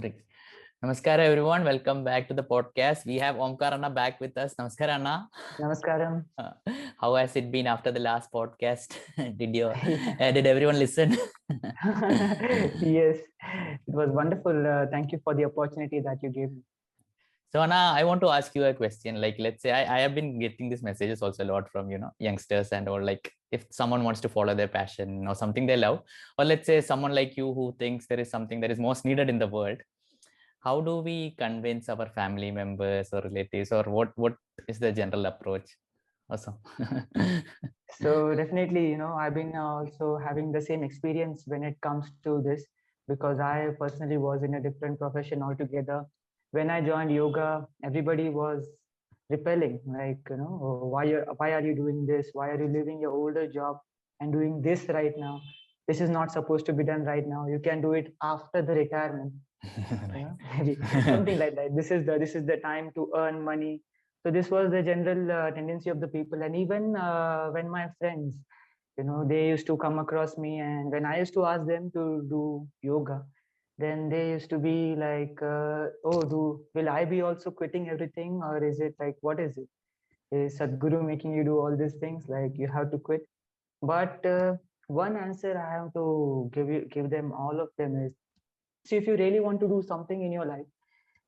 Freaks. Namaskar everyone. Welcome back to the podcast. We have Omkar Anna back with us. Namaskar Anna. Namaskaram. How has it been after the last podcast? Yeah. Did everyone listen? Yes, it was wonderful. Thank you for the opportunity that you gave me. So Anna, I want to ask you a question. Like, let's say I have been getting these messages also a lot from youngsters and or like if someone wants to follow their passion or something they love, or let's say someone like you who thinks there is something that is most needed in the world. How do we convince our family members or relatives, or what is the general approach? Awesome. So definitely, I've been also having the same experience when it comes to this because I personally was in a different profession altogether. When I joined yoga, everybody was repelling, like, "Oh, why are you doing this? Why are you leaving your older job and doing this right now? This is not supposed to be done right now. You can do it after the retirement." Maybe something like that. This is the time to earn money. So this was the general tendency of the people. And even when my friends, they used to come across me, and when I used to ask them to do yoga, then they used to be like, "Oh, will I be also quitting everything, or is it like, what is it? Is Sadhguru making you do all these things, like you have to quit?" But one answer I have to give them, all of them, is, see, if you really want to do something in your life,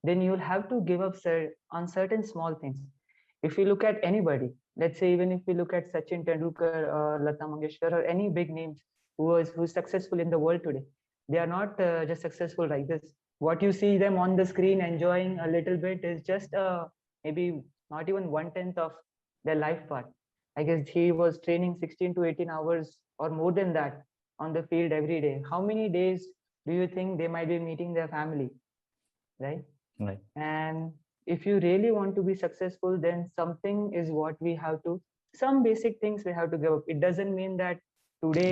then you'll have to give up on certain small things. If you look at anybody, let's say, even if we look at Sachin Tendulkar or Lata Mangeshkar or any big names who's successful in the world today, they are not just successful like this. What you see them on the screen enjoying a little bit is just maybe not even 1/10 of their life part. I guess he was training 16 to 18 hours or more than that on the field every day. How many days do you think they might be meeting their family, right? Right. And if you really want to be successful, then something is what we have to, some basic things we have to give up. It doesn't mean that today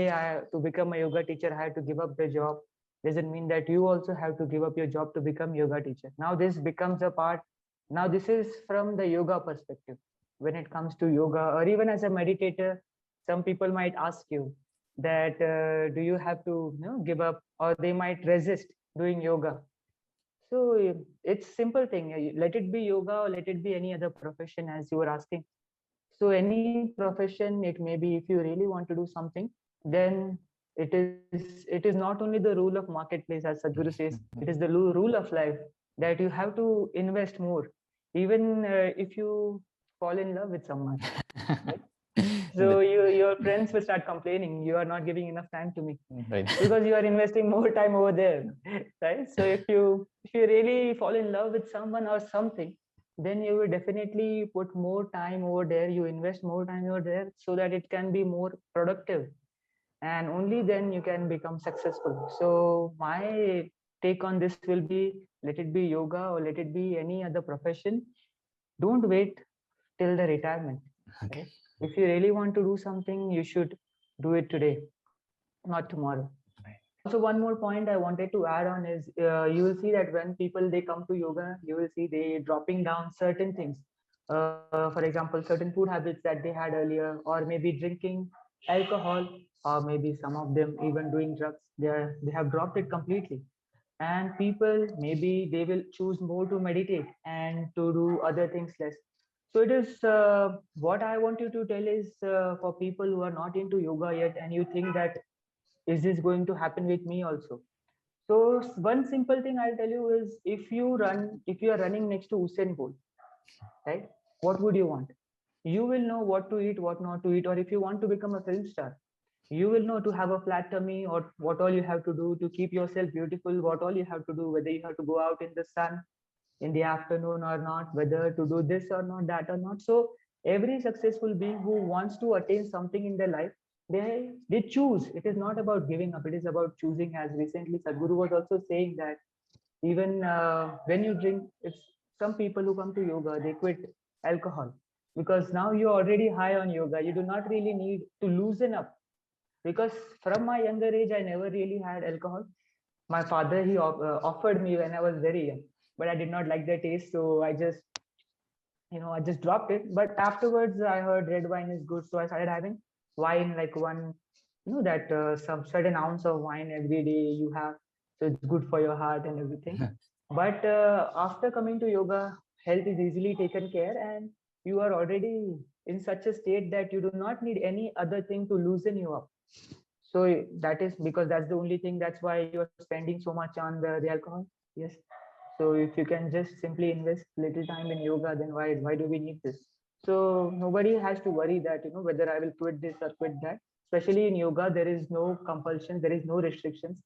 to become a yoga teacher, I have to give up the job. Doesn't mean that you also have to give up your job to become yoga teacher. Now this becomes a part. Now this is from the yoga perspective. When it comes to yoga, or even as a meditator, some people might ask you that, do you have to give up, or they might resist doing yoga. So it's simple thing. Let it be yoga or let it be any other profession, as you were asking. So any profession, it may be, if you really want to do something, then it is not only the rule of marketplace, as Sadhguru says, it is the rule of life, that you have to invest more, even if you fall in love with someone, right? So your friends will start complaining, you are not giving enough time to me, Right. because you are investing more time over there, right? So if you really fall in love with someone or something, then you will definitely put more time over there, you invest more time over there, so that it can be more productive, and only then you can become successful. So my take on this will be, let it be yoga or let it be any other profession, don't wait till the retirement, Okay. right? If you really want to do something, you should do it today, not tomorrow. Right. Also, one more point I wanted to add on is, you will see that when people, they come to yoga, you will see they dropping down certain things. For example, certain food habits that they had earlier, or maybe drinking alcohol, or maybe some of them even doing drugs. They have dropped it completely, and people, maybe they will choose more to meditate and to do other things less. So it is, what I want you to tell is, for people who are not into yoga yet, and you think that, is this going to happen with me also? So one simple thing I'll tell you is, if you are running next to Usain Bolt, right? What would you want? You will know what to eat, what not to eat. Or if you want to become a film star, you will know to have a flat tummy, or what all you have to do to keep yourself beautiful, what all you have to do, whether you have to go out in the sun in the afternoon or not, whether to do this or not, that or not. So every successful being who wants to attain something in their life, they choose. It is not about giving up, it is about choosing. As recently Sadhguru was also saying that, even when you drink, it's, some people who come to yoga, they quit alcohol, because now you're already high on yoga, you do not really need to loosen up. Because from my younger age, I never really had alcohol. My father, he offered me when I was very young, but I did not like the taste, so I just dropped it. But afterwards, I heard red wine is good, so I started having wine, like one, that some certain ounce of wine every day you have, so it's good for your heart and everything. But after coming to yoga, health is easily taken care, and you are already in such a state that you do not need any other thing to loosen you up. So that is because that's the only thing. That's why you are spending so much on the alcohol. Yes. So if you can just simply invest little time in yoga, then why do we need this? So nobody has to worry that whether I will quit this or quit that. Especially in yoga, there is no compulsion, there is no restrictions.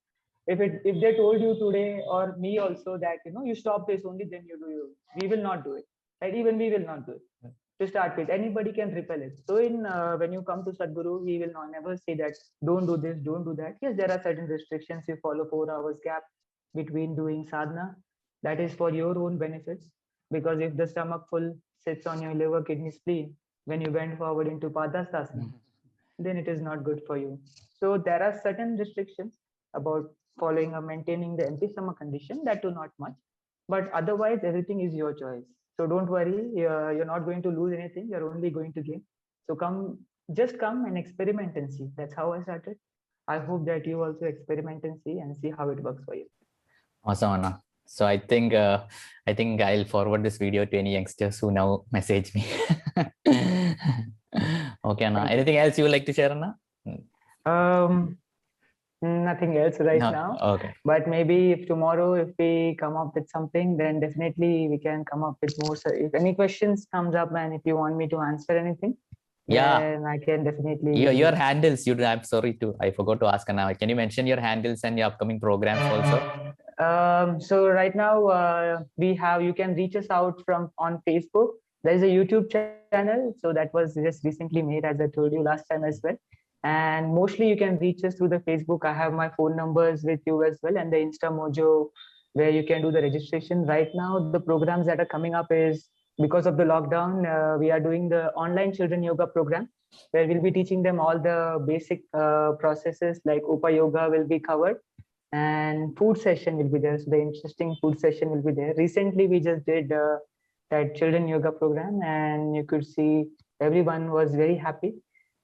If they told you today or me also that you stop this only, then you do you. We will not do it. Right? Even we will not do it. To start with, anybody can repel it. So in when you come to Sadhguru, he will not never say that don't do this, don't do that. Yes, there are certain restrictions. You follow 4 hours gap between doing sadhana. That is for your own benefits. Because if the stomach full sits on your liver, kidney, spleen, when you bend forward into Padastasana, then it is not good for you. So there are certain restrictions about following or maintaining the empty stomach condition, that too not much. But otherwise, everything is your choice. So don't worry, you're not going to lose anything. You're only going to gain. So just come and experiment and see. That's how I started. I hope that you also experiment and see how it works for you. Awesome, Anna. So I think I'll forward this video to any youngsters who now message me. Okay, Anna. Anything else you would like to share, Anna? Nothing else right now. Okay. But maybe if tomorrow, if we come up with something, then definitely we can come up with more. So if any questions comes up and if you want me to answer anything, then I can definitely. Your handles. I'm sorry I forgot to ask now. Can you mention your handles and your upcoming programs also? So right now you can reach us out on Facebook. There is a YouTube channel. So that was just recently made, as I told you last time as well. And mostly you can reach us through the Facebook. I have my phone numbers with you as well, and the InstaMojo, where you can do the registration. Right now, the programs that are coming up is because of the lockdown, we are doing the online children yoga program, where we'll be teaching them all the basic processes, like Upa Yoga will be covered, and food session will be there. So the interesting food session will be there. Recently, we just did that children yoga program, and you could see everyone was very happy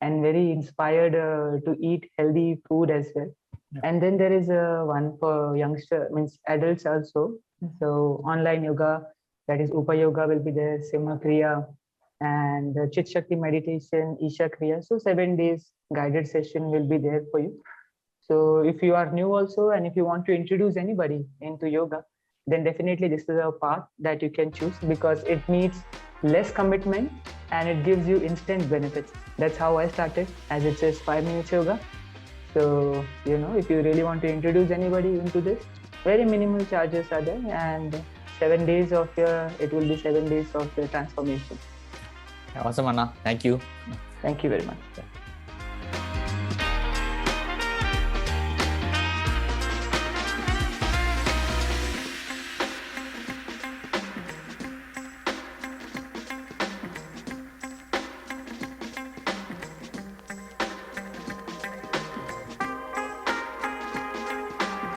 and very inspired to eat healthy food as well. Yeah. And then there is one for means adults also. So online yoga, that is Upa Yoga will be there, Simha Kriya, and Chit Shakti meditation, Isha Kriya. So 7 days guided session will be there for you. So if you are new also, and if you want to introduce anybody into yoga, then definitely this is a path that you can choose, because it needs less commitment and it gives you instant benefits. That's how I started, as it says 5 minutes yoga. So, if you really want to introduce anybody into this, very minimal charges are there, and 7 days it will be 7 days of your transformation. Awesome, Anna. Thank you. Thank you very much.